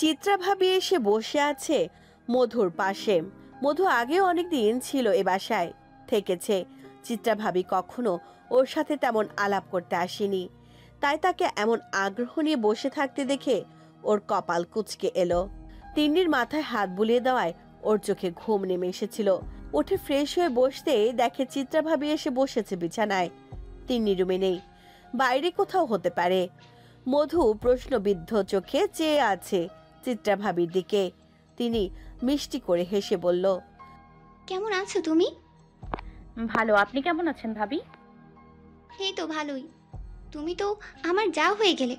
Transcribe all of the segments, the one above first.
চিত্রা ভাবি এসে বসে আছে মধুর পাশে। মধু আগেও অনেকদিন ছিল এ বাসায়, থেকেছে। চিত্রা ভাবি কখনো ওর সাথে তেমন আলাপ করতে আসেনি, তাই তাকে এমন আগ্রহ নিয়ে বসে থাকতে দেখে ওর কপাল কুঁচকে এলো। তিন্নির মাথায় হাত বুলিয়ে দেওয়ায় ওর চোখে ঘুম নেমে এসেছিল। উঠে ফ্রেশ হয়ে বসতে দেখে চিত্রা ভাবি এসে বসেছে বিছানায়। তিন্নি রুমে নেই, বাইরে কোথাও হতে পারে। মধু প্রশ্নবিদ্ধ চোখে চেয়ে আছে চিত্রা ভাবির দিকে। তিনি মিষ্টি করে হেসে বলল, কেমন আছো তুমি? ভালো, আপনি কেমন আছেন ভাবি? এই তো ভালোই। তুমি তো আমার যা হয়ে গেলে,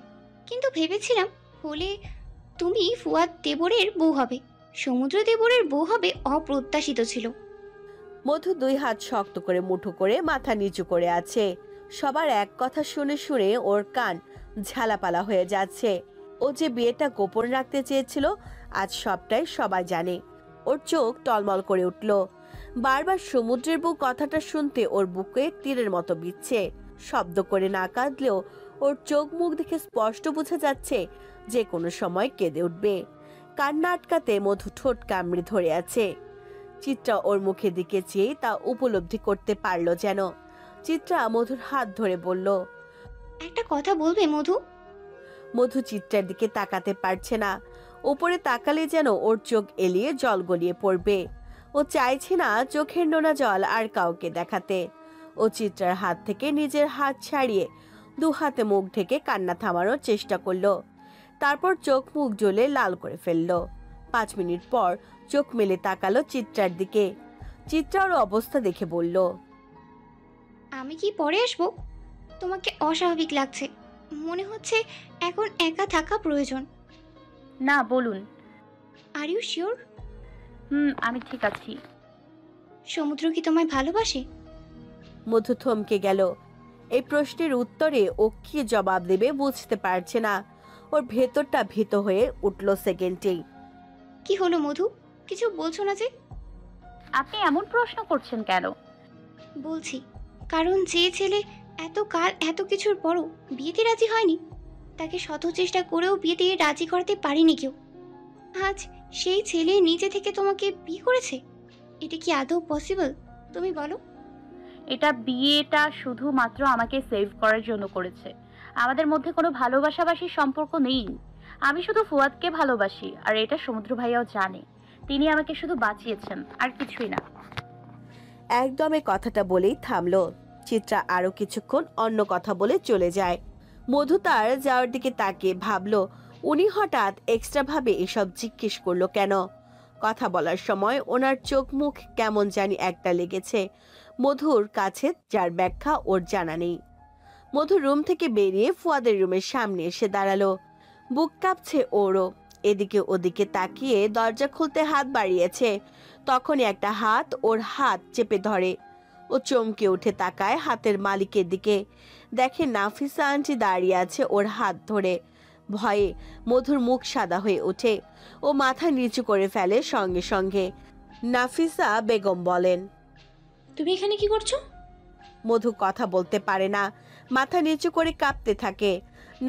কিন্তু ভেবেছিলাম হলে তুমি ফুয়াদ দেবরের বউ হবে, সমুদ্র দেবরের বউ হবে অপ্রত্যাশিত ছিল। মধু দুই হাত শক্ত করে মুঠো করে মাথা নিচু করে আছে। সবার এক কথা শুনে শুনে ওর কান ঝালাপালা হয়ে যাচ্ছে। ও যে বিয়েটা গোপন রাখতে চেয়েছিল, আজ সবটাই সবাই জানে। ওর চোখ টলমল করে উঠল। বারবার সমুদ্রের বউ কথাটা শুনতে ওর বুকে তীরের মতো বিচ্ছে। শব্দ করে না কাঁদলেও ওর চোখ মুখ দেখে স্পষ্ট বোঝা যাচ্ছে যে কোনো সময় কেঁদে উঠবে। কান্না আটকাতে মধু ঠোঁট কামড়ে ধরে আছে। চিত্রা ওর মুখের দিকে চেয়ে তা উপলব্ধি করতে পারল যেন। চিত্রা মধুর হাত ধরে বলল, একটা কথা বলবে মধু? মধু চিত্রার দিকে তাকাতে পারছে না। উপরে তাকালে যেন ওর চোখ এলিয়ে জল গলিয়ে পড়বে। ও চাইছে না চোখের নোনা জল আর কাউকে দেখাতে। ও চিত্রার হাত থেকে নিজের হাত ছাড়িয়ে দু হাতে মুখ ঢেকে কান্না থামানোর চেষ্টা করলো। তারপর চোখ মুখ জ্বলে লাল করে ফেললো। 5 মিনিট পর চোখ মেলে তাকালো চিত্রার দিকে। চিত্রা ওর অবস্থা দেখে বলল, আমি কি পরে আসবো? তোমাকে অস্বাভাবিক লাগছে, মনে হচ্ছে এখন একা থাকা প্রয়োজন। না, বলুন। Are you sure? আমি ঠিক আছি। সমুদ্র কি তোমায় ভালোবাসে? মধু থমকে গেল। এই প্রশ্নের উত্তরে ও কি জবাব দেবে বুঝতে পারছে না। ওর ভেতরটা ভীত হয়ে উঠল সেকেন্ডেই। কি হলো মধু, কিছু বলছো না যে? আপনি এমন প্রশ্ন করছেন কেন? বলছি, কারণ যে ছেলে এত কাল এত কিছুর পরও বিয়েতে রাজি হয়নি, তাকে শত চেষ্টা করেও বিয়েতে রাজি করাতে পারিনি কেউ। আজ সেই ছেলে নিজে থেকে তোমাকে বিয়ে করেছে। এটা কি আদৌ পসিবল? তুমি বলো। বিয়েটা শুধুমাত্র আমাকে সেভ করার জন্য করেছে। আমাদের মধ্যে কোনো ভালোবাসাবাসির সম্পর্ক নেই। আমি শুধু ফুয়াদকে ভালোবাসি, আর এটা সমুদ্র ভাইয়াও জানে। তিনি আমাকে শুধু বাঁচিয়েছেন, আর কিছুই না। একদমে কথাটা বলেই থামলো। চিত্রা আরো কিছুক্ষণ অন্য কথা বলে চলে যায়। মধু তার যাওয়ার দিকে তাকিয়ে ভাবলো, উনি হঠাৎ এক্সট্রা ভাবে এসব জিজ্ঞেস করলো কেন। কথা বলার সময় ওনার চোখ মুখ কেমন জানি একটা লেগেছে। মধুর কাছে যার ব্যাখ্যা ওর জানা নেই। মধু রুম থেকে বেরিয়ে ফুয়াদের রুমের সামনে এসে দাঁড়ালো। বুক কাঁপছে ওরও। এদিকে ওদিকে তাকিয়ে দরজা খুলতে হাত বাড়িয়েছে, তখনই একটা হাত ওর হাত চেপে ধরে। ও চমকে উঠে তাকায় হাতের মালিকের দিকে। দেখে নাফিসা আন্টি দাঁড়িয়ে আছে ওর হাত ধরে। ভয়ে মধুর মুখ সাদা হয়ে ওঠে। ও মাথা নিচু করে ফেলে সঙ্গে সঙ্গে। নাফিসা বেগম বলেন, তুমি এখানে কি করছো? মধু কথা বলতে পারে না, মাথা নিচু করে কাঁপতে থাকে।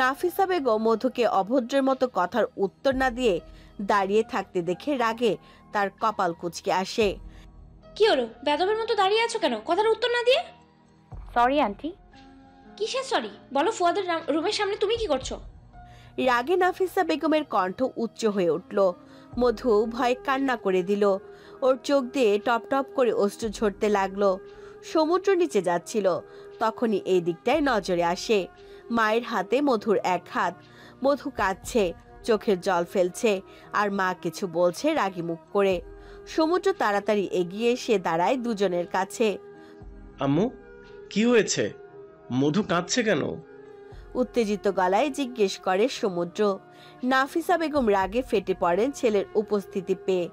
নাফিসা বেগম মধুকে অভদ্রের মতো কথার উত্তর না দিয়ে দাঁড়িয়ে থাকতে দেখে রাগে তার কপাল কুঁচকে আসে। কি হলো, বেদবের মতো দাঁড়িয়ে আছো কেন কথার উত্তর না দিয়ে? Sorry aunty. কিসের সরি? বলো, ফুয়াদের রুমের সামনে তুমি কি করছো? রাগে নাফিসা বেগমের কণ্ঠ উচ্চ হয়ে উঠল। মধু ভয়ে কান্না করে দিল। ওর চোখ দিয়ে টপ টপ করে অশ্রু ঝরতে লাগলো। সমুদ্র নিচে যাচ্ছিল, তখনই এই দিকটায় নজরে আসে। মায়ের হাতে মধুর এক হাত। মধু কাঁদছে, চোখের জল ফেলছে, আর মা কিছু বলছে রাগি মুখ করে। সমুদ্র তাড়াতাড়ি এগিয়ে এসে দাঁড়ায় দুজনের কাছে। আম্মু, কি হয়েছে? মধু কাঁদছে কেন? উত্তেজিত গলায় জিজ্ঞেস করে সমুদ্র। নাফিসা বেগম রাগে ফেটে পড়েন ছেলের উপস্থিতি পেয়ে।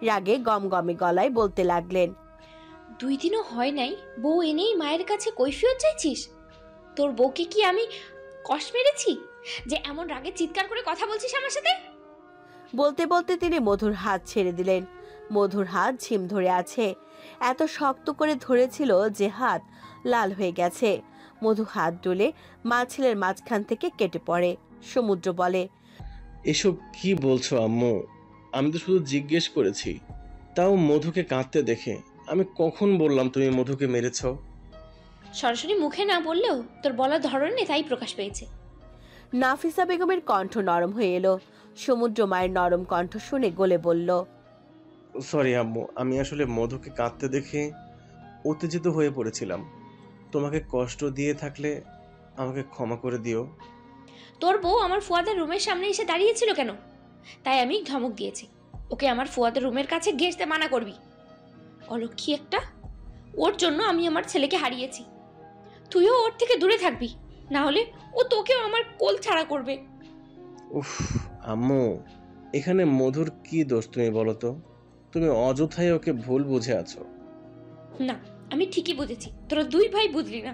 রাগে গমগমে গলায় বলতে লাগলেন, 2 দিনও হয় নাই, বউ এনেই মায়ের কাছে কৈফিয়ত চাইছিস? তোর বউকে কি আমি কষ্ট মেরেছি যে এমন রাগে চিৎকার করে কথা বলছিস আমার সাথে? বলতে বলতে তিনি মধুর হাত ছেড়ে দিলেন। মধুর হাত ঝিম ধরে আছে। এত শক্ত করে ধরেছিল যে হাত লাল হয়ে গেছে। মধু হাত ডলে মা ছেলের মাঝখান থেকে কেটে পড়ে। সমুদ্র বলে, এসব কি বলছো আম্মু? আমি তো শুধু জিজ্ঞেস করেছি, তাও মধুকে কাঁদতে দেখে। আমি কখন বললাম তুমি মধুকে মেরেছ? সরাসরি মুখে না বললেও তোর বলার ধরনে তাই প্রকাশ পেয়েছে। নাফিসা বেগমের কণ্ঠ নরম হয়ে এলো। সমুদ্র মায়ের নরম কণ্ঠ শুনে গলে বলল, সরি আম্মু, আমি আসলে মধুকে কাঁদতে দেখে উত্তেজিত হয়ে পড়েছিলাম। তোমাকে কষ্ট দিয়ে থাকলে আমাকে ক্ষমা করে দিও। তোর বউ আমার ফুয়াদের রুমের সামনে এসে দাঁড়িয়েছিল কেন? তাই আমি ধমক দিয়েছি, ওকে আমার ফুয়াদের রুমের কাছে ঘেঁষতে মানা করবি। অলক্ষী একটা, ওর জন্য আমি আমার ছেলেকে হারিয়েছি। তুইও ওর থেকে দূরে থাকবি, না হলে ও তোকেও আমার কোল ছাড়া করবে। উফ আম্মু, এখানে মধুর কি দোষ তুমি বলো তো? তুমি অযথাই ওকে ভুল বুঝে আছো। না, আমি ঠিকই বুঝেছি, তোরা দুই ভাই বুঝলি না।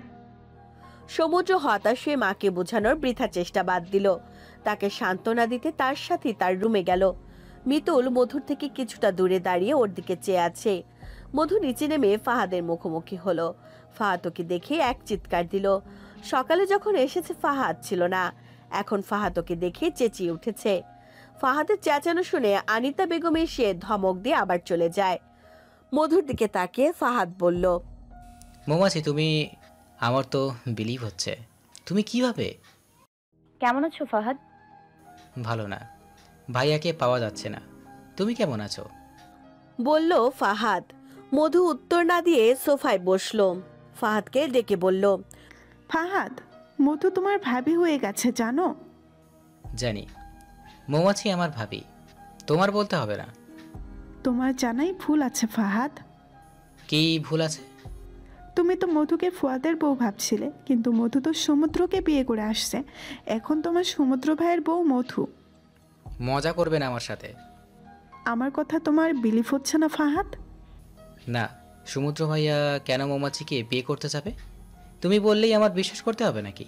সমুদ্র হতাশ হয়ে মাকে বোঝানোর বৃথা চেষ্টা বাদ দিল। তাকে সান্ত্বনা দিতে তার সাথে তার রুমে গেল। মিতুল মধুর থেকে কিছুটা দূরে দাঁড়িয়ে ওর দিকে চেয়ে আছে। মধু নিচে নেমে ফাহাদের মুখোমুখি হলো। ফাহাদ ওকে দেখে এক চিৎকার দিল। সকালে যখন এসেছে ফাহাদ ছিল না, এখন ফাহাদ ওকে দেখে চেঁচিয়ে উঠেছে। ফাহাদের চেঁচানো শুনে আনিতা বেগম এসে ধমক দিয়ে আবার চলে যায়। মধুর দিকে তাকিয়ে ফাহাদ বলল, মৌমাছি তুমি, আমার তো বিলিভ হচ্ছে। তুমি কিভাবে? কেমন আছো ফাহাদ? ভালো না, ভাইয়াকে পাওয়া যাচ্ছে না। তুমি কেমন আছো? বলল ফাহাদ। মধু উত্তর না দিয়ে সোফায় বসলো। ফাহাদকে ডেকে বলল, ফাহাদ, মধু তোমার ভাবি হয়ে গেছে জানো? জানি, মৌমাছি আমার ভাবি, তোমার বলতে হবে না। তোমার জানাই ভুল আছে ফাহাদ। কি ভুল আছে? তুমি তো মধুকে ফুয়াদের বউ ভাবছিলে, কিন্তু মধু তো সমুদ্রকে বিয়ে করে আসছে। এখন তোমার সমুদ্র ভাইয়ের বউ মধু। মজা করবে না আমার সাথে। আমার কথা তোমার বিলিভ হচ্ছে না ফাহাদ? না, সমুদ্র ভাইয়া কেন মৌমাছিকে বিয়ে করতে যাবে? তুমি বললেই আমার বিশ্বাস করতে হবে নাকি?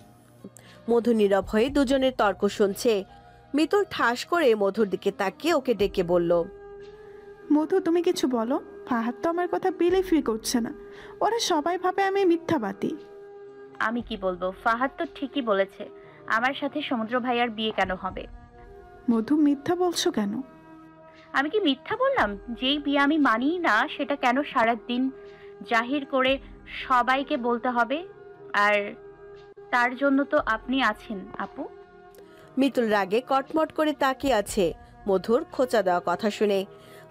মধু নীরব হয়ে দুজনের তর্ক শুনছে। মিতুল ঠাস করে মধুর দিকে তাকিয়ে ওকে ডেকে বলল, মধু তুমি কিছু বলো। ফাহাদ তো আমার কথা বিলিভই করছে না। ওরা সবাই ভাবে আমি মিথ্যাবাদী। আমি কি বলবো, ফাহাদ তো ঠিকই বলেছে। আমার সাথে সমুদ্র ভাইয়ার বিয়ে কেন হবে? মধু মিথ্যা বলছো কেন? আমি কি মিথ্যা বললাম? যেই বিয়ে আমি মানি না সেটা কেন সারা দিন জাহির করে সবাইকে বলতে হবে? আর তার জন্য তো আপনি আছেন আপু। মিতুল রাগে কটমট করে তাকিয়ে আছে মধুর খোঁচা দেওয়া কথা শুনে।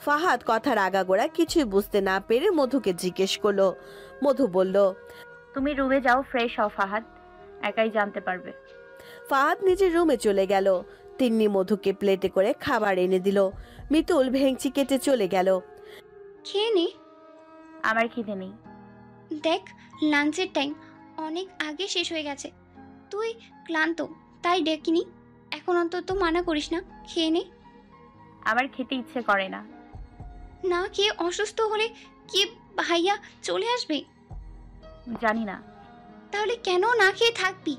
ফাহাদ কথার আগাগোড়া কিছুই বুঝতে না পেরে মধুকে জিজ্ঞেস করলো। মধু বলল, তুমি রুমে যাও, ফ্রেশ হও ফাহাদ, একাই জানতে পারবে। ফাহাদ নিজের রুমে চলে গেল। তিন্নি মধুকে প্লেটে করে খাবার এনে দিল। মিতুল ভেংচি কেটে চলে গেল। খেয়ে নে। আমার খিদে নেই। দেখ, লাঞ্চের টাইম অনেক আগে শেষ হয়ে গেছে। তুই ক্লান্ত, তাই ডেকিনি। এখন অন্তত মানা করিস না, খেয়ে নে। আমার খেতে ইচ্ছে করে না। না খেয়ে অসুস্থ হলে কি ভাইয়া চলে আসবে? জানি না। তাহলে কেন না খেয়ে থাকবি?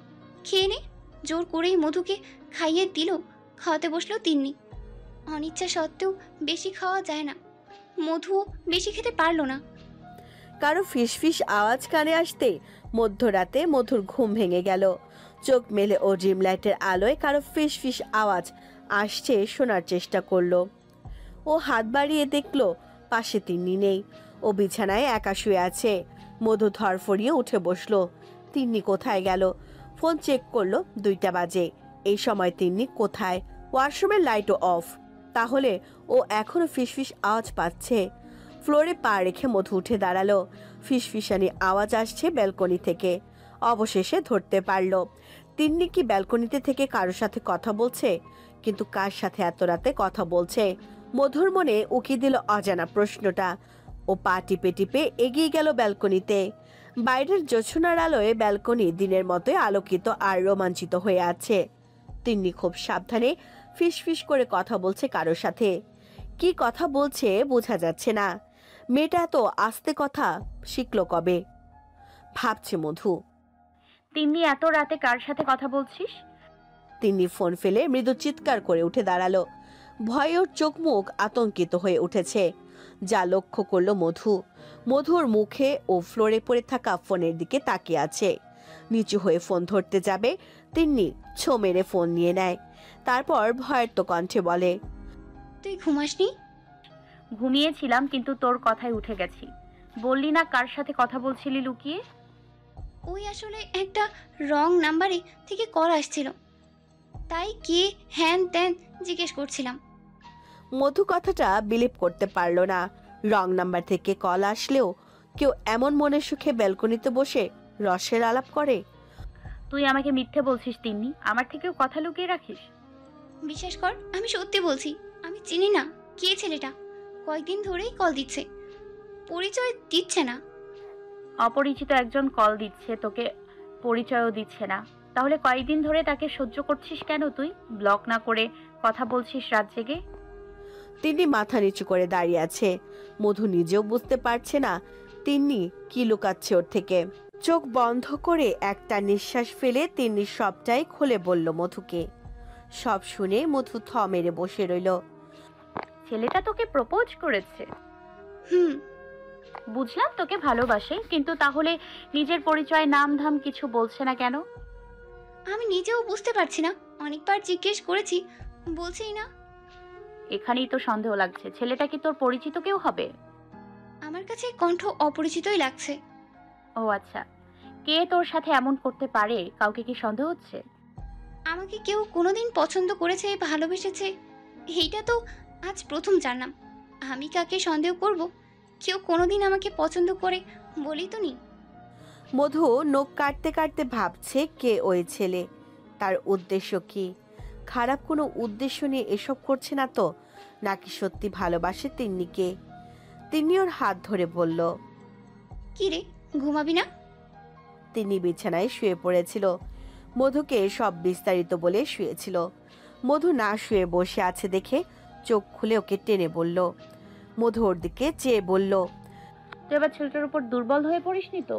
খেয়ে নে। জোর করেই মধুকে খাইয়ে দিল। খাওয়াতে বসলো তিন্নি। অনিচ্ছা সত্ত্বেও বেশি খাওয়া যায় না। মধুও বেশি খেতে পারলো না। কারো ফিসফিস আওয়াজ কানে আসতে মধ্যরাতে মধুর ঘুম ভেঙে গেল। চোখ মেলে ও ড্রিম লাইটের আলোয় কারো ফিসফিস আওয়াজ আসছে শোনার চেষ্টা করলো। ও হাত বাড়িয়ে দেখলো পাশে তিন্নি নেই। ও বিছানায় একা শুয়ে আছে। মধু ধরফড়িয়ে উঠে বসলো। তিন্নি কোথায় গেল? ফোন চেক করলো, 2টা বাজে। এই সময় তিন্নি কোথায়? ওয়াশরুমের লাইটও অফ। তাহলে ও এখনো ফিসফিস আওয়াজ পাচ্ছে। ফ্লোরে পা রেখে মধু উঠে দাঁড়ালো। ফিসফিসানি আওয়াজ আসছে ব্যালকনি থেকে। অবশেষে ধরতে পারলো তিন্নি কি ব্যালকনিতে থেকে কারোর সাথে কথা বলছে। কিন্তু কার সাথে এত রাতে কথা বলছে? মধুর মনে উকি দিল অজানা প্রশ্নটা। ও পা টিপে টিপে এগিয়ে গেল ব্যালকনিতে। বাইরের জোছনার আলোয় ব্যালকনি দিনের মতোই আলোকিত আর রোমাঞ্চিত হয়ে আছে। তিন্নি খুব সাবধানে ফিসফিস করে কথা বলছে কারোর সাথে। কি কথা বলছে বোঝা যাচ্ছে না। মেয়েটা এত আস্তে কথা শিখলো কবে? ভাবছে মধু। তিন্নি, এত রাতে কার সাথে কথা বলছিস? তিন্নি ফোন ফেলে মৃদু চিৎকার করে উঠে দাঁড়ালো। ভয়ে ওর চোখ মুখ আতঙ্কিত হয়ে উঠেছে। যা লক্ষ্য করলো মধু, মধুর মুখে ও ফ্লোরে পড়ে থাকা ফোনের দিকে তাকিয়ে আছে। নিচু হয়ে ফোন ধরতে যাবে, তিন্নি ছো মেরে ফোন নিয়ে নেয়। তারপর ভয়ার্ত কণ্ঠে বলে, তুই ঘুমাসনি? ঘুমিয়েছিলাম, কিন্তু তোর কথায় উঠে গেছি। বললি না কার সাথে কথা বলছিলি লুকিয়ে? ওই আসলে একটা রং নাম্বারে থেকে কল আসছিল, তাই কে হ্যান ত্যান জিজ্ঞেস করছিলাম। মধু কথাটা বিলিভ করতে পারল না। রং নাম্বার থেকে কল আসলেও কেউ এমন মনের সুখে ব্যালকনিতে বসে রসের আলাপ করে? তুই আমাকে মিথ্যে বলছিস তিন্নি, আমার থেকেও কথা লুকিয়ে রাখিস। বিশ্বাস কর, আমি সত্যি বলছি। আমি চিনি না কে ছেলেটা, কয়েকদিন ধরেই কল দিচ্ছে, পরিচয় দিচ্ছে না। অপরিচিত একজন কল দিচ্ছে, তোকে পরিচয়ও দিচ্ছে না, তাহলে কয়েকদিন ধরে তাকে সহ্য করছিস কেন? তুই ব্লক না করে কথা বলছিস রাত জেগে। তিন্নি মাথা নিচু করে দাঁড়িয়ে আছে। মধু নিজেও বুঝতে পারছে না তিন্নি কি লুকাচ্ছে ওর থেকে। চোখ বন্ধ করে একটা নিঃশ্বাস ফেলে তিন্নি সবটাই খুলে বলল মধুকে। সব শুনে মধু থ মেরে বসে রইল। ছেলেটা তোকে প্রপোজ করেছে? হুম। বুঝলাম তোকে ভালোবাসে, কিন্তু তাহলে নিজের পরিচয় নাম ধাম কিছু বলছে না কেন? আমি নিজেও বুঝতে পারছি না, অনেকবার জিজ্ঞেস করেছি, বলছেই না। এখানেই তো সন্দেহ লাগছে, ছেলেটা কি তোর পরিচিত কেউ হবে? আমার কাছে কণ্ঠ অপরিচিতই লাগছে। ও আচ্ছা, কে তোর সাথে এমন করতে পারে? কাউকে কি সন্দেহ হচ্ছে? আমাকে কেউ কোনোদিন পছন্দ করেছে, ভালোবেসেছে, এইটা তো আজ প্রথম জানলাম। আমি কাকে সন্দেহ করব? কেউ কোনোদিন আমাকে পছন্দ করে বলি তো নি। মধু নখ কাটতে কাটতে ভাবছে কে ওই ছেলে, তার উদ্দেশ্য কি? খারাপ কোনো উদ্দেশ্য নিয়ে এসব করছে না তো? নাকি সত্যি ভালোবাসে তিন্নিকে? তিন্নি ওর হাত ধরে বলল। কি রে, ঘুমাবি না? তিনি বিছানায় শুয়ে পড়েছিল। মধুকে সব বিস্তারিত বলে শুয়েছিল। মধু না শুয়ে বসে আছে দেখে চোখ খুলে ওকে টেনে বলল। মধু ওর দিকে চেয়ে বলল, তুই এবার ছেলেটার উপর দুর্বল হয়ে পড়িসনি তো?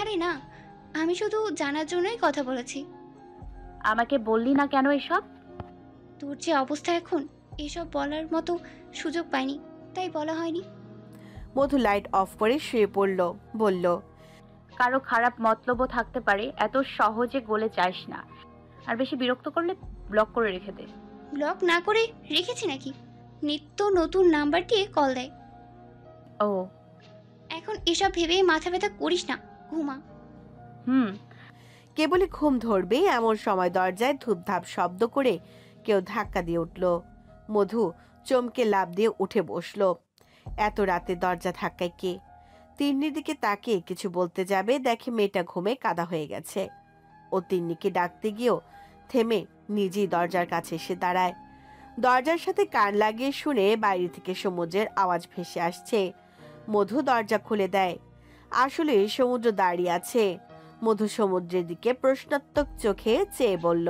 আরে না, আমি শুধু জানার জন্যই কথা বলেছি। আমাকে বললি না কেন এসব? তোর যে অবস্থা এখন, এসব বলার মতো সুযোগ পাইনি, তাই বলা হয়নি। মধু লাইট অফ করে শুয়ে পড়ল। বলল, কারো খারাপ মতলবও থাকতে পারে, এত সহজে গলে যাস না। আর বেশি বিরক্ত করলে ব্লক করে রেখে দে। ব্লক না করে রেখেছি নাকি? নিত্য নতুন নাম্বার দিয়ে কল দেয়। ও এখন এসব ভেবে মাথা ব্যথা করিস না, ঘুমা। হুম। কেবলই ঘুম ধরবে এমন সময় দরজায় ধূপধাপ শব্দ করে কেউ ধাক্কা দিয়ে উঠল। মধু চমকে লাফ দিয়ে উঠে বসল। এত রাতে দরজা ধাক্কায় কে? তিন্নির দিকে তাকিয়ে কিছু বলতে যাবে, দেখে মেয়েটা ঘুমে কাদা হয়ে গেছে। ও তিন্নিকে ডাকতে গিয়েও থেমে নিজেই দরজার কাছে এসে দাঁড়ায়। দরজার সাথে কান লাগিয়ে শুনে বাইরে থেকে সমুদ্রের আওয়াজ ভেসে আসছে। মধু দরজা খুলে দেয়। আসলে সমুদ্র দাঁড়িয়ে আছে। মধু সমুদ্রের দিকে প্রশ্নাত্মক চোখে চেয়ে বলল,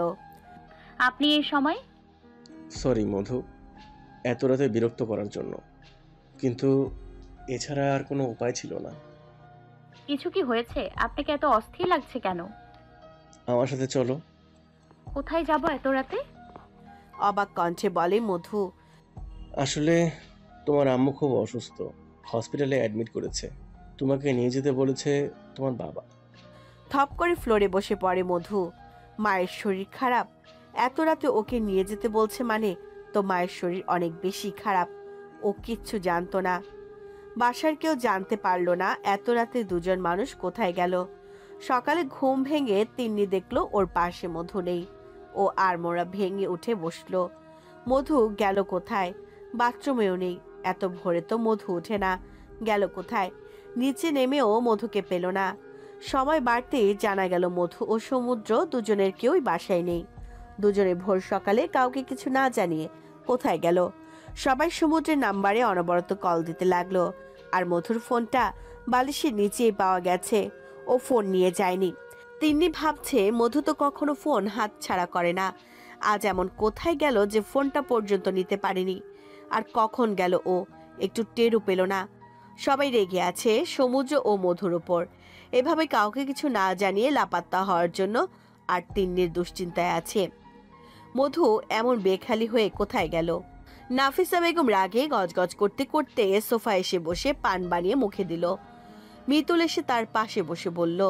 আপনি এই সময়? সরি মধু, এত রাতে বিরক্ত করার জন্য, কিন্তু এছাড়া আর কোনো উপায় ছিল না। কিছু কি হয়েছে? আপনাকে এত অস্থির লাগছে কেন? আমার সাথে চলো। কোথায় যাব এত রাতে? অবাক কণ্ঠে বলে মধু। আসলে তোমার আম্মু খুব অসুস্থ, হসপিটালে অ্যাডমিট করেছে। তোমাকে নিয়ে যেতে বলেছে তোমার বাবা। থপ করে ফ্লোরে বসে পড়ে মধু। মায়ের শরীর খারাপ? এত রাতে ওকে নিয়ে যেতে বলছে মানে তো মায়ের শরীর অনেক বেশি খারাপ। ও কিচ্ছু জানতো না, বাসার কেউ জানতে পারলো না এত রাতে দুজন মানুষ কোথায় গেল। সকালে ঘুম ভেঙে তিন্নি দেখলো ওর পাশে মধু নেই। ও আড়মোড়া ভেঙে উঠে বসলো। মধু গেল কোথায়? বাথরুমেও নেই। এত ভোরে তো মধু ওঠে না, গেল কোথায়? নিচে নেমেও মধুকে পেল না। সময় বাড়তেই জানা গেল মধু ও সমুদ্র দুজনের কেউই বাসায় নেই। দুজনে ভোর সকালে কাউকে কিছু না জানিয়ে কোথায় গেল। সবাই সমুদ্রের নাম্বারে অনবরত কল দিতে লাগলো। আর মধুর ফোনটা বালিশের নিচেই পাওয়া গেছে। ও ফোন নিয়ে যায়নি। তিন্নি ভাবছে মধু তো কখনো ফোন হাত ছাড়া করে না, আজ এমন কোথায় গেল যে ফোনটা পর্যন্ত নিতে পারেনি। আর কখন গেল ও একটু টেরও পেল না। সবাই রেগে আছে সমুদ্র ও মধুর ওপর, এভাবে কাউকে কিছু না জানিয়ে লাপাত্তা হওয়ার জন্য। আর তিন্নির দুশ্চিন্তায় আছে মধু এমন বেখালি হয়ে কোথায় গেল। নাফিসা বেগম রাগে গজগজ করতে করতে সোফা এসে বসে পান বানিয়ে মুখে দিল। মিতুল এসে তার পাশে বসে বলল,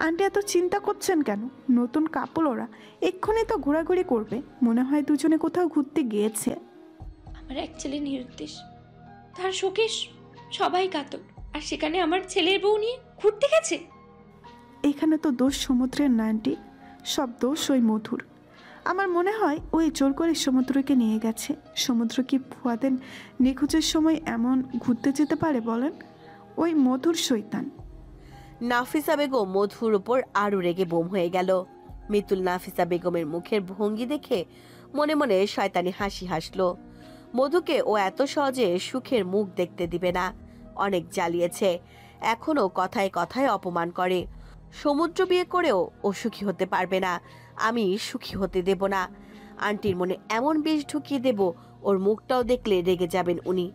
আন্টি এত চিন্তা করছেন কেন? নতুন কাপড় ওরা, এক্ষুনি তো ঘোরাঘুরি করবে। মনে হয় দুজনে কোথাও ঘুরতে গিয়েছে। আমার এক ছেলে নিরুদ্দেশ, তার শোকেশ সবাই কাতর, আর সেখানে আমার ছেলের বউ নিয়ে ঘুরতে গেছে। এখানে তো দোষ সমুদ্রের না আন্টি, সব দোষ ওই মধুর। আমার মনে হয় ওই জোর করে সমুদ্রকে নিয়ে গেছে। সমুদ্র কি ফুয়াদের নিখোঁজের সময় এমন ঘুরতে যেতে পারে বলেন? ওই মধুর শয়তান। নাফিসা বেগম মধুর উপর আরো রেগে বোম হয়ে গেল। মিতুল নাফিসা বেগমের মুখের ভঙ্গি দেখে মনে মনে শয়তানি হাসি হাসলো। মধুকে ও এত সহজে সুখের মুখ দেখতে দিবে না। অনেক জ্বালিয়েছে, এখনো কথায় কথায় অপমান করে। সমুদ্র বিয়ে করেও ও সুখী হতে পারবে না, আমি সুখী হতে দেব না। আন্টির মনে এমন বিষ ঢুকিয়ে দেব, ওর মুখটাও দেখলে রেগে যাবেন উনি।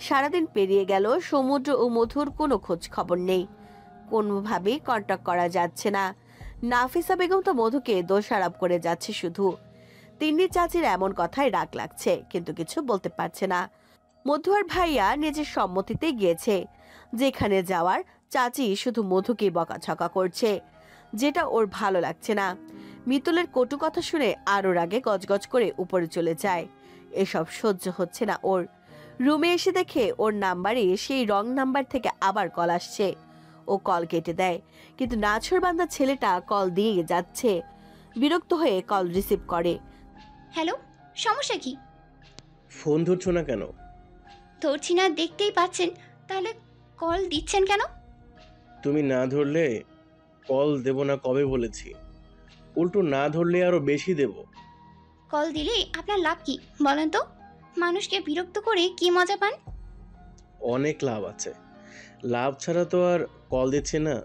সারাদিন পেরিয়ে গেল, সমুদ্র ও মধুর কোনো খোঁজ খবর নেই। কোনোভাবেই কন্ট্যাক্ট করা যাচ্ছে না। নাফিসা বেগম তো মধুকে দোষারোপ করে যাচ্ছে শুধু। তিন্নি চাচির এমন কথায় রাগ লাগছে, কিন্তু কিছু বলতে পারছে না। মধু আর ভাইয়া নিজের সম্মতিতে গিয়েছে। যেখানে যাওয়ার চাচি শুধু মধুকে বকাঝকা করছে, যেটা ওর ভালো লাগছে না। মিতুলের কটু কথা শুনে আরও রাগে গজগজ করে উপরে চলে যায়। এসব সহ্য হচ্ছে না ওর। রুমে এসে দেখে ওর নাম্বারে সেই রং নাম্বার থেকে আবার কল আসছে। ও কল কেটে দেয়, কিন্তু নাছোড়বান্দা ছেলেটা কল দিয়ে যাচ্ছে। বিরক্ত হয়ে কল রিসিভ করে। হ্যালো, সমস্যা কি? ফোন ধরছো না কেন? ধরছি না দেখতেই পাচ্ছেন, তাহলে কল দিচ্ছেন কেন? তুমি না ধরলে কল দেব না কবে বলেছি? উল্টো না ধরলে আরো বেশি দেব। কল দিলে আপনার লাভ কি বলেন তো? মানুষকে বিরক্ত করে কি মজা পান? অনেক লাভ আছে, লাভ ছাড়া তো আর কল দিচ্ছে না।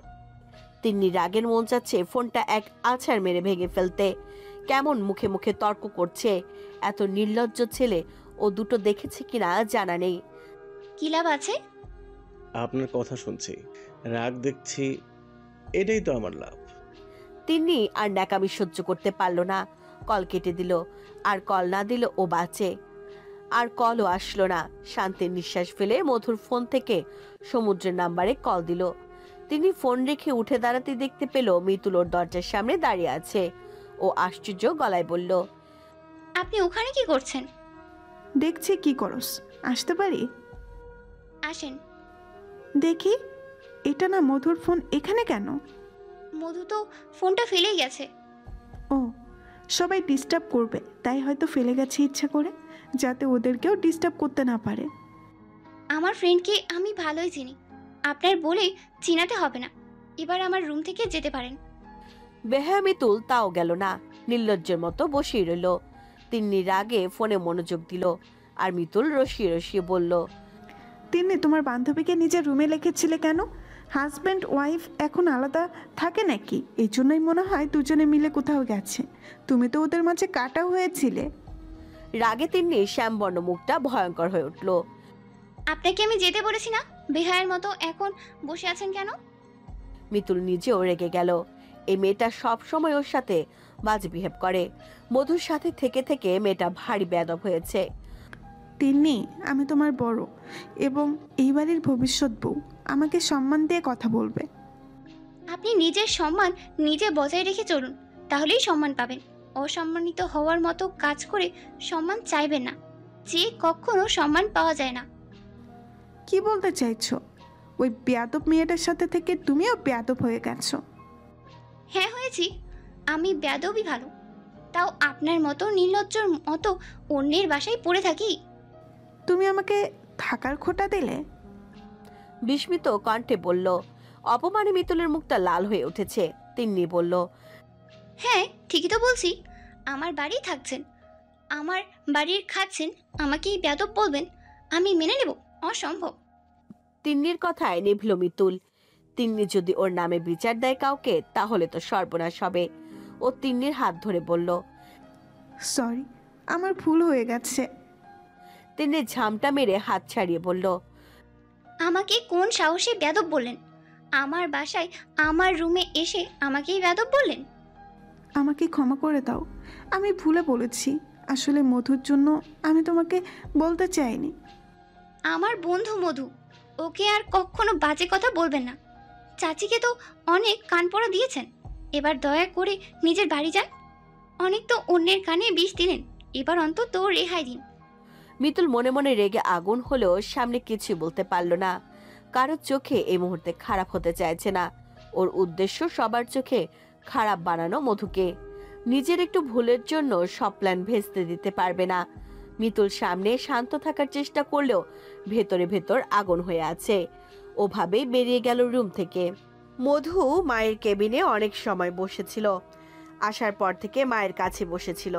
তিন্নি রাগের মন চাচ্ছে ফোনটা এক আছাড় মেরে ভেঙে ফেলতে। কেমন মুখে মুখে তর্ক করছে। এত নির্লজ্জ ছেলে ও দুটো দেখেছে কিনা জানা নেই। কি লাভ আছে? আপনার কথা শুনছি, রাগ দেখছি, এটাই তো আমার লাভ। তিন্নি আর ন্যাকামি সহ্য করতে পারল না, কল কেটে দিল। আর কল না দিল ও বাঁচে। আর কলও আসলো না। শান্তির নিঃশ্বাস ফেলে মধুর ফোন থেকে সমুদ্রের নাম্বারে কল দিল। তিনি ফোন রেখে উঠে দাঁড়াতে দেখতে পেল মিতুল ওর দরজার সামনে দাঁড়িয়ে আছে। ও আশ্চর্য গলায় বলল, আপনি ওখানে কি করছেন? দেখছি কি করস, আসতে পারি? আসেন। দেখি, এটা না মধুর ফোন, এখানে কেন? মধু তো ফোনটা ফেলেই গেছে। ও, সবাই ডিস্টার্ব করবে তাই হয়তো ফেলে গেছে ইচ্ছা করে, যাতে ওদেরকেও ডিস্টার্ব করতে না পারে। আমার ফ্রেন্ডকে আমি ভালোই চিনি, আপনার বলে চিনাতে হবে না। এবার আমার রুম থেকে যেতে পারেন। বেহায়া মিতুল তাও গেল না, নির্লজ্জের মতো বসেই রইল। তিন্নি রাগে ফোনে মনোযোগ দিল, আর মিতুল রসিয়ে রসিয়ে বলল, তিন্নি, তোমার বান্ধবীকে নিজের রুমে রেখেছিলে কেন? হাজব্যান্ড ওয়াইফ এখন আলাদা থাকে নাকি? এই জন্যই মনে হয় দুজনে মিলে কোথাও গেছে। তুমি তো ওদের মাঝে কাটা হয়েছিলে। রাগে তিন্নি শ্যামবর্ণ মুখটা ভয়ঙ্কর হয়ে উঠল। আপনাকে আমি যেতে বলেছি না? বেহায়ের মতো এখন বসে আছেন কেন? মিতুল নিজেও রেগে গেল। এই মেয়েটা সব সময় ওর সাথে বাজে বিহেভ করে। মধুর সাথে থেকে থেকে মেয়েটা ভারী বেয়াদব হয়েছে। তিন্নি, আমি তোমার বড় এবং এই বাড়ির ভবিষ্যৎ বউ। আমাকে সম্মান দিয়ে কথা বলবে। আপনি নিজের সম্মান নিজে বজায় রেখে চলুন, তাহলেই সম্মান পাবেন। অসম্মানিত হওয়ার মতো কাজ করে সম্মান চাইবেন না, যে কখনো সম্মান পাওয়া যায় না। কি বলতে চাইছো? ওই বেয়াদব মেয়েটার সাথে থেকে তুমিও বেয়াদব হয়ে গেছো। হ্যাঁ হয়েছি, আমি বেয়াদবই ভালো। তাও আপনার মতো নির্লজ্জর মতো অন্যের বাসায় পড়ে থাকি। তুমি আমাকে থাকার খোটা দিলে। বিস্মিত কণ্ঠে বলল। অপমানে মিতুলের মুখটা লাল হয়ে উঠেছে। তিন্নি বলল, হ্যাঁ ঠিকই তো বলছি। আমার বাড়ি থাকছেন, আমার বাড়ির খাচ্ছেন, আমাকেই বেয়াদব বলবেন? আমি মেনে নেব? অসম্ভব। তিন্নির কথায় নিভল মিতুল। তিন্নি যদি ওর নামে বিচার দেয় কাউকে, তাহলে তো সর্বনাশ হবে। ও তিন্নির হাত ধরে বলল, সরি, আমার ভুল হয়ে গেছে। তিন্নি ঝামটা মেরে হাত ছাড়িয়ে বলল, আমাকে কোন সাহসে বেয়াদব বললেন? আমার বাসায় আমার রুমে এসে আমাকেই বেয়াদব বললেন? আমাকে ক্ষমা করে দাও, আমি ভুলে বলেছি। আসলে মধুর জন্য আমি তোমাকে বলতে চাইনি। আমার বন্ধু মধু, ওকে আর কখনো বাজে কথা বলবেন না। চাচিকে তো অনেক কান পড়া দিয়েছেন, এবার দয়া করে নিজের বাড়ি যান। অনেক তো অন্যের কানে বিষ দিলেন, এবার অন্তত রেহাই দিন। মিতুল মনে মনে রেগে আগুন হলেও সামনে কিছু বলতে পারল না। কারোর চোখে এই মুহূর্তে খারাপ হতে চাইছে না। ওর উদ্দেশ্য সবার চোখে খারাপ বানানো মধুকে। নিজের একটু ভুলের জন্য সব প্ল্যান ভেস্তে দিতে পারবে না। মিতুল সামনে শান্ত থাকার চেষ্টা করলেও ভেতরে ভেতর আগুন হয়ে আছে। ওভাবেই বেরিয়ে গেল রুম থেকে। মধু মায়ের কেবিনে অনেক সময় বসেছিল। আসার পর থেকে মায়ের কাছে বসেছিল।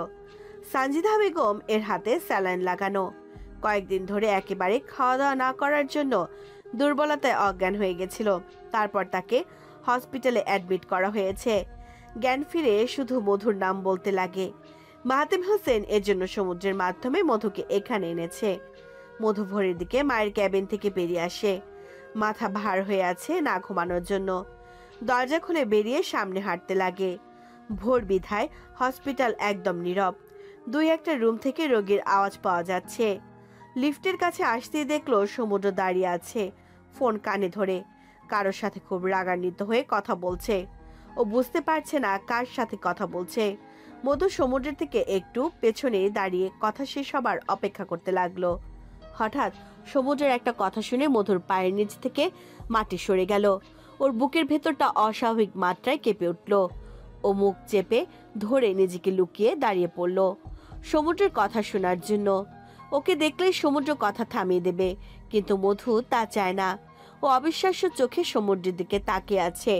সানজিদা বেগম এর হাতে স্যালাইন লাগানো। কয়েকদিন ধরে একেবারে খাওয়া দাওয়া না করার জন্য দুর্বলতায় অজ্ঞান হয়ে গেছিল। তারপর তাকে হসপিটালে অ্যাডমিট করা হয়েছে। জ্ঞান ফিরে শুধু মধুর নাম বলতে লাগে। মাহাতিম হোসেন এর জন্য সমুদ্রের মাধ্যমে মধুকে এখানে এনেছে। মধু ভোরের দিকে মায়ের ক্যাবিন থেকে বেরিয়ে আসে। মাথা ভার হয়ে আছে না ঘুমানোর জন্য। দরজা খুলে বেরিয়ে সামনে হাঁটতে লাগে। ভোর বিধায় হসপিটাল একদম নীরব। দুই একটা রুম থেকে রোগীর আওয়াজ পাওয়া যাচ্ছে। লিফটের কাছে আসতেই দেখলো সমুদ্র দাঁড়িয়ে আছে, ফোন কানে ধরে কারোর সাথে খুব রাগান্বিত হয়ে কথা বলছে। ও বুঝতে পারছে না কার সাথে কথা বলছে। মধু সমুদ্রের থেকে একটু পেছনে দাঁড়িয়ে কথা শেষ হবার অপেক্ষা করতে লাগলো। হঠাৎ সমুদ্রের একটা কথা শুনে মধুর পায়ের নিচ থেকে মাটি সরে গেল। ওর বুকের ভেতরটা অস্বাভাবিক মাত্রায় কেঁপে উঠল। ও মুখ চেপে ধরে নিজেকে লুকিয়ে দাঁড়িয়ে পড়ল সমুদ্রের কথা শোনার জন্য। ওকে দেখলেই সমুদ্র কথা থামিয়ে দেবে, কিন্তু মধু তা চায় না। ও অবিশ্বাস্য চোখে সমুদ্রের দিকে তাকিয়ে আছে।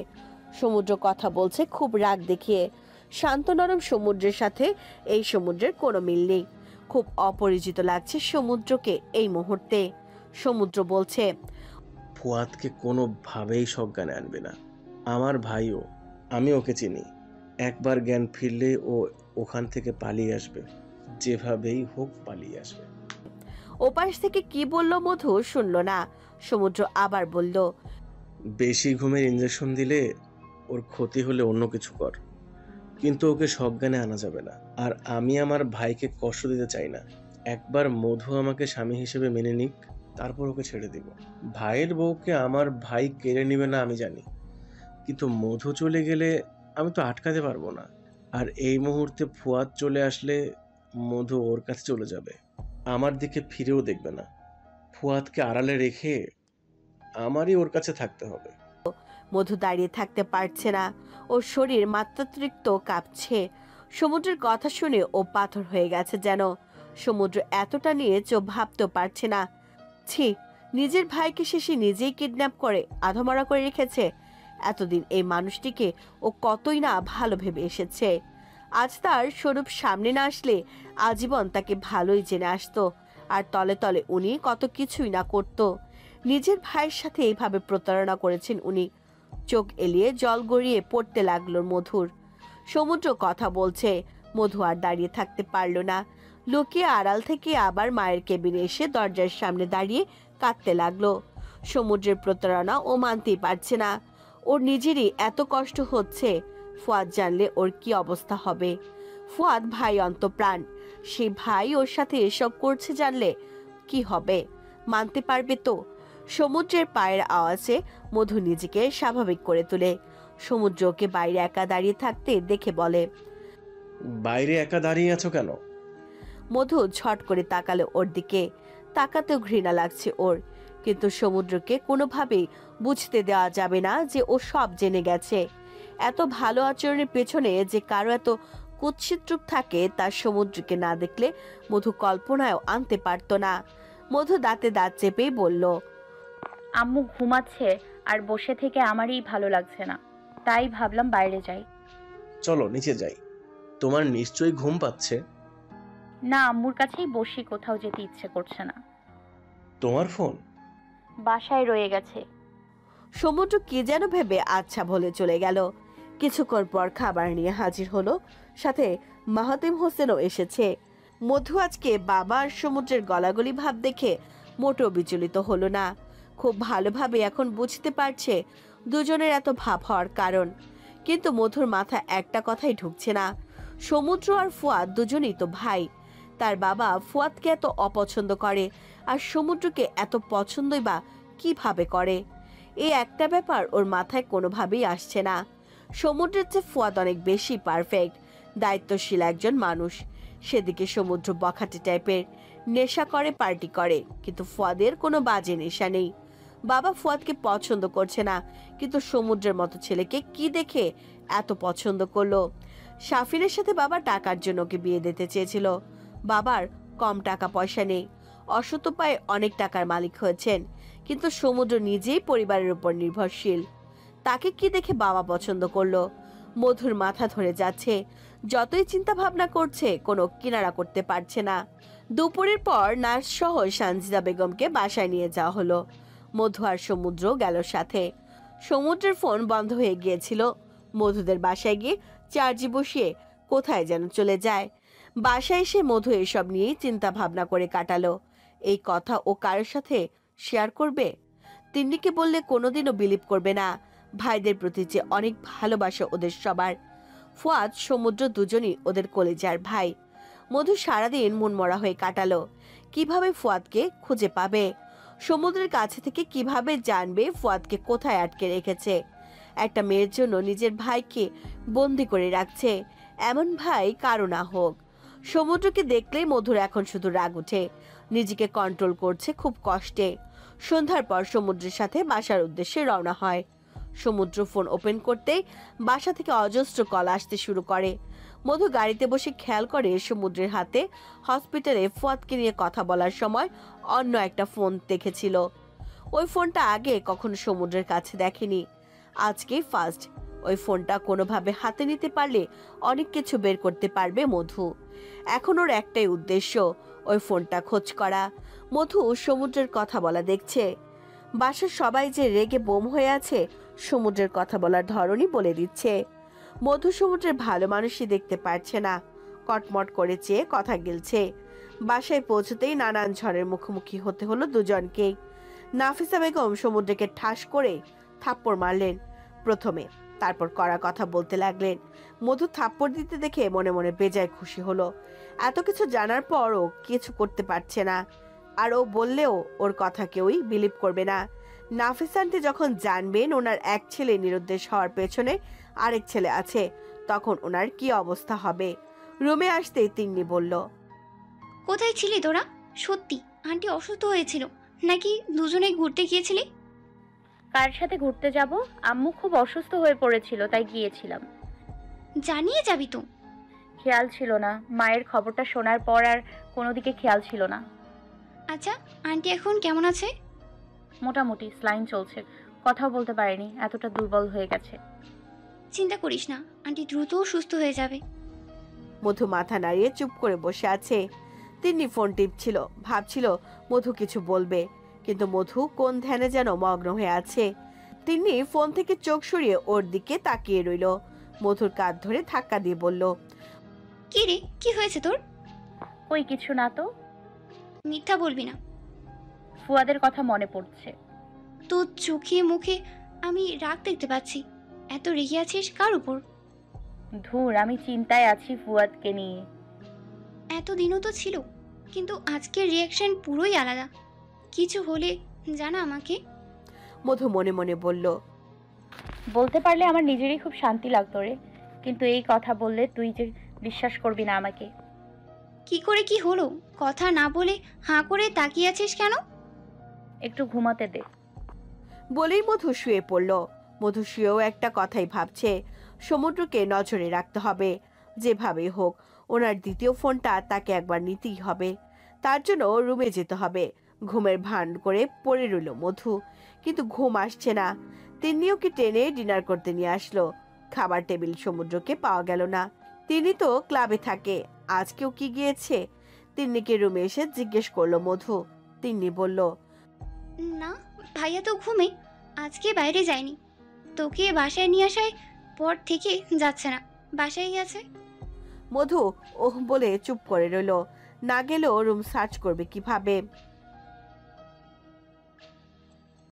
সমুদ্র কথা বলছে খুব রাগ দেখিয়ে। শান্ত নরম সমুদ্রের সাথে এই সমুদ্রের কোনো মিল নেই। খুব অপরিচিত লাগছে সমুদ্রকে এই মুহূর্তে। সমুদ্র বলছে, ফুয়াদকে কোনোভাবেই সজ্ঞানে আনবে না। আমার ভাইও, আমি ওকে চিনি। একবার জ্ঞান ফিরলে ও ওখান থেকে পালিয়ে আসবে, যেভাবেই হোক পালিয়ে আসবে। ওপাশ থেকে কি বলল মধু শুনল না। সমুদ্র আবার বলল, বেশি ঘুমের ইঞ্জেকশন দিলে ওর ক্ষতি হলে অন্য কিছু কর, কিন্তু ওকে সজ্ঞানে আনা যাবে না। আর আমি আমার ভাইকে কষ্ট দিতে চাই না। একবার মধু আমাকে স্বামী হিসেবে মেনে নিক, তারপর ওকে ছেড়ে দিব। ভাইয়ের বউকে আমার ভাই কেড়ে নেবে না আমি জানি, কিন্তু মধু চলে গেলে আমি তো আটকাতে পারবো না। আর এই মুহূর্তে ফুয়াদ চলে আসলে মধু ওর কাছে চলে যাবে, আমার দিকে ফিরেও দেখবে না। ফুয়াদকে আড়ালে রেখে আমারই ওর কাছে থাকতে হবে। মধু দাঁড়িয়ে থাকতে পারছে না। ওর শরীর মাত্রাতিরিক্ত কাঁপছে। সমুদ্রের কথা শুনে ও পাথর হয়ে গেছে যেন। সমুদ্র এতটা নিয়ে চোখ ভাবতেও পারছে না। ছি, নিজের ভাইকে শেষে নিজেই কিডন্যাপ করে আধমরা করে রেখেছে। এতদিন এই মানুষটিকে ও কতই না ভালো ভেবে এসেছে। আজ তার স্বরূপ সামনে না আসলে আজীবন তাকে ভালোই জেনে আসতো। আর তলে তলে উনি কত কিছুই না করত। নিজের ভাইয়ের সাথে এইভাবে প্রতারণা করেছেন উনি। চোখ এলিয়ে জল গড়িয়ে পড়তে লাগলো মধুর। সমুদ্র কথা বলছে। মধু আর দাঁড়িয়ে থাকতে পারল না। লুকিয়ে আড়াল থেকে আবার মায়ের কেবিনে এসে দরজার সামনে দাঁড়িয়ে কাঁদতে লাগলো। সমুদ্রের প্রতারণা ও মানতেই পারছে না। ওর নিজেরই এত কষ্ট হচ্ছে। ফুয়াদ জানলে ওর কি অবস্থা হবে। ফুয়াদ ভাই অন্তপ্রাণ। সেই ভাই ওর সাথে এসব করছে জানলে কি হবে, মানতে পারবে তো? সমুদ্রের পায়ের আওয়াজে মধু নিজেকে স্বাভাবিক করে তোলে। সমুদ্রকে বাইরে একা দাঁড়িয়ে থাকতে দেখে বলে, বাইরে একা দাঁড়িয়ে আছো কেন? মধু ঝট করে তাকালো ওর দিকে। তাকাতেও ঘৃণা লাগছে ওর, কিন্তু সমুদ্রকে কোনোভাবেই বুঝতে দেওয়া যাবে না যে ও সব জেনে গেছে। এত ভালো আচরণের পেছনে যে কারো এত কুৎসিত রূপ থাকে তার সমুদ্রকে না দেখলে মধু কল্পনায়ও আনতে পারত না। মধু দাঁতে দাঁত চেপেই বলল, আম্মু ঘুমাচ্ছে আর বসে থেকে আমারই ভালো লাগছে না, তাই ভাবলাম বাইরে যাই। চলো নিচে যাই, তোমার নিশ্চয়ই ঘুম পাচ্ছে। না, আম্মুর কাছেই বসি, কোথাও যেতে ইচ্ছে করছে না। তোমার ফোন বাসায় রয়ে গেছে। সমুদ্র কি যেন ভেবে আচ্ছা বলে চলে গেল। কিছুক্ষণ পর খাবার নিয়ে হাজির হলো, সাথে মাহাতিম হোসেনও এসেছে। মধু আজকে বাবা আর সমুদ্রের গলাগলি ভাব দেখে মোটেও বিচলিত হলো না। খুব ভালোভাবে এখন বুঝতে পারছে দুজনের এত ভাব হওয়ার কারণ। কিন্তু মধুর মাথা একটা কথাই ঢুকছে না। সমুদ্র আর ফুয়াদ দুজনেই তো ভাই। তার বাবা ফুয়াদকে এত অপছন্দ করে আর সমুদ্রকে এত পছন্দই বা কিভাবে করে? এই একটা ব্যাপার ওর মাথায় কোনোভাবেই আসছে না। সমুদ্রের চেয়ে ফুয়াদ অনেক বেশি পারফেক্ট, দায়িত্বশীল একজন মানুষ। সেদিকে সমুদ্র বখাটে টাইপের, নেশা করে, পার্টি করে, কিন্তু ফুয়াদের কোনো বাজে নেশা নেই। বাবা ফুয়াদকে পছন্দ করছে না, কিন্তু সমুদ্রের মতো ছেলেকে কি দেখে এত পছন্দ করলো? শাফিনের সাথে বাবা টাকার জন্য ওকে বিয়ে দিতে চেয়েছিল। বাবার কম টাকা পয়সা নেই, অসৎ উপায়ে অনেক টাকার মালিক হয়েছেন, কিন্তু সমুদ্র নিজেই পরিবারের উপর নির্ভরশীল। তাকে কি দেখে বাবা পছন্দ করলো? মধুর মাথা ধরে যাচ্ছে, যতই চিন্তা ভাবনা করছে কোনো কিনারা করতে পারছে না। দুপুরের পর নার্স সহ সানজিদা বেগমকে বাসায় নিয়ে যাওয়া হলো। মধু আর সমুদ্র গেল সাথে। সমুদ্রের ফোন বন্ধ হয়ে গিয়েছিল। মধুদের বাসায় গিয়ে চার্জি বসিয়ে কোথায় যেন চলে যায়। বাসায় এসে মধু এসব নিয়েই চিন্তা ভাবনা করে কাটালো। এই কথা ও কারোর সাথে শেয়ার করবে? তিন্নিকে বললে কোনোদিনও বিলিভ করবে না। ভাইদের প্রতি যে অনেক ভালোবাসা ওদের সবার। ফুয়াদ সমুদ্র দুজনই ওদের কলেজার ভাই। মধু সারাদিন মনমরা হয়ে কাটালো। কিভাবে ফুয়াদকে খুঁজে পাবে? সমুদ্রের কাছে থেকে কিভাবে জানবে ফুয়াদকে কোথায় আটকে রেখেছে? একটা মেয়ের জন্য নিজের ভাইকে বন্দি করে রাখছে। এমন ভাই কারো না হোক। সমুদ্রকে দেখলেই মধুর এখন শুধু রাগ ওঠে। নিজেকে কন্ট্রোল করছে খুব কষ্টে। সন্ধ্যার পর সমুদ্রের সাথে বাসার উদ্দেশ্যে রওনা হয়। সমুদ্র ফোন ওপেন করতেই বাসা থেকে অজস্র কল আসতে শুরু করে। মধু গাড়িতে বসে খেয়াল করে সমুদ্রের হাতে হসপিটালে ফুয়াদকে নিয়ে কথা বলার সময় অন্য একটা ফোন দেখেছিল। ওই ফোনটা আগে কখনো সমুদ্রের কাছে দেখেনি, আজকেই ফার্স্ট। ওই ফোনটা কোনোভাবে হাতে নিতে পারলে অনেক কিছু বের করতে পারবে মধু। এখন ওর একটাই উদ্দেশ্য, ওই ফোনটা খোঁজ করা। মধু সমুদ্রের কথা বলা দেখছে। বাসার সবাই যে রেগে বোম হয়ে আছে সমুদ্রের কথা বলার ধরনই বলে দিচ্ছে। মধু সমুদ্রের ভালো মানুষই দেখতে পারছে না, কটমট করে চেয়ে কথা গিলছে। বাসায় পৌঁছতেই নানান ঝড়ের মুখোমুখি হতে হলো দুজনকে। নাফিসা বেগম সমুদ্রকে ঠাস করে থাপ্পড় মারলেন প্রথমে, তারপর কড়া কথা বলতে লাগলেন। মধু থাপ্পড় দিতে দেখে মনে মনে বেজায় খুশি হলো। এত কিছু জানার পরও কিছু করতে পারছে না, আর ও বললেও ওর কথা কেউই বিলিভ করবে না। নাফিস আন্টি যখন জানবেন ওনার এক ছেলে নিরুদ্দেশ হওয়ার পেছনে আরেক ছেলে আছে, তখন ওনার কি অবস্থা হবে? রুমে আসতেই তিন্নি বলল, কোথায় ছিলি তোরা? সত্যি আন্টি অসুস্থ হয়েছিল নাকি দুজনেই ঘুরতে গিয়েছিলি? কার সাথে ঘুরতে যাব? আম্মু খুব অসুস্থ হয়ে পড়েছিল, তাই গিয়েছিলাম। জানিয়ে যাবি তো? খেয়াল ছিল না, মায়ের খবরটা শোনার পর আর কোনো দিকে খেয়াল ছিল না। আচ্ছা, আন্টি এখন কেমন আছে? মোটামুটি স্লাইন চলছে, কথাও বলতে পারেনি, এতটা দুর্বল হয়ে গেছে। চিন্তা করিস না, আন্টি দ্রুত সুস্থ হয়ে যাবে। মধু মাথা নাড়িয়ে চুপ করে বসে আছে। তিন্নি ফোন টিপছিল, ভাবছিল মধু কিছু বলবে, কিন্তু মধু কোন ধ্যানে যেন মগ্ন হয়ে আছে। তিন্নি ফোন থেকে চোখ সরিয়ে ওর দিকে তাকিয়ে রইল। মধুর কাঁধ ধরে ধাক্কা দিয়ে বলল, কি রে, কি হয়েছে তোর? কই কিছু না তো। মিথ্যা বলবি না। ফুয়াদের কথা মনে পড়ছে। তোর চোখে মুখে আমি রাগ দেখতে পাচ্ছি। এত রেগে আছিস কার উপর? ধুর, আমি চিন্তায় আছি ফুয়াদকে নিয়ে। এতদিনও তো ছিল, কিন্তু আজকের রিয়াকশন পুরোই আলাদা। কিছু হলে জানা আমাকে। মধু মনে মনে বলল, বলতে পারলে আমার নিজেরই খুব শান্তি লাগতো রে, কিন্তু এই কথা বললে তুই যে বিশ্বাস করবি না আমাকে। কি করে কি হলো? কথা না বলে হাঁ করে তাকিয়ে আছিস কেন? একটু ঘুমাতে দে। বলেই মধু শুয়ে পড়ল। মধু শুয়েও একটা কথাই ভাবছে, সমুদ্রকে নজরে রাখতে হবে। যেভাবেই হোক ওনার দ্বিতীয় ফোনটা তাকে একবার নিতেই হবে। তার জন্য রুমে যেতে হবে। ঘুমের ভান করে পড়ে রইল মধু, কিন্তু ঘুম আসছে না। তিন্নি ওকে টেনে ডিনার করতে নিয়ে আসলো। খাবার টেবিল সমুদ্রকে পাওয়া গেল না। তিনি তো ক্লাবে থাকে, আজকেও কি গিয়েছে? তিন্নিকে রুমে এসে জিজ্ঞেস করলো মধু। তিন্নি বলল, না, ভাইয়া তো ঘুমে, আজকে বাইরে যায়নি। তোকে বাসায় নিয়ে আসায় পর থেকে যাচ্ছে না, বাসায় গেছে। মধু ওহ বলে চুপ করে রইল। না গেলেও রুম সার্চ করবে কিভাবে?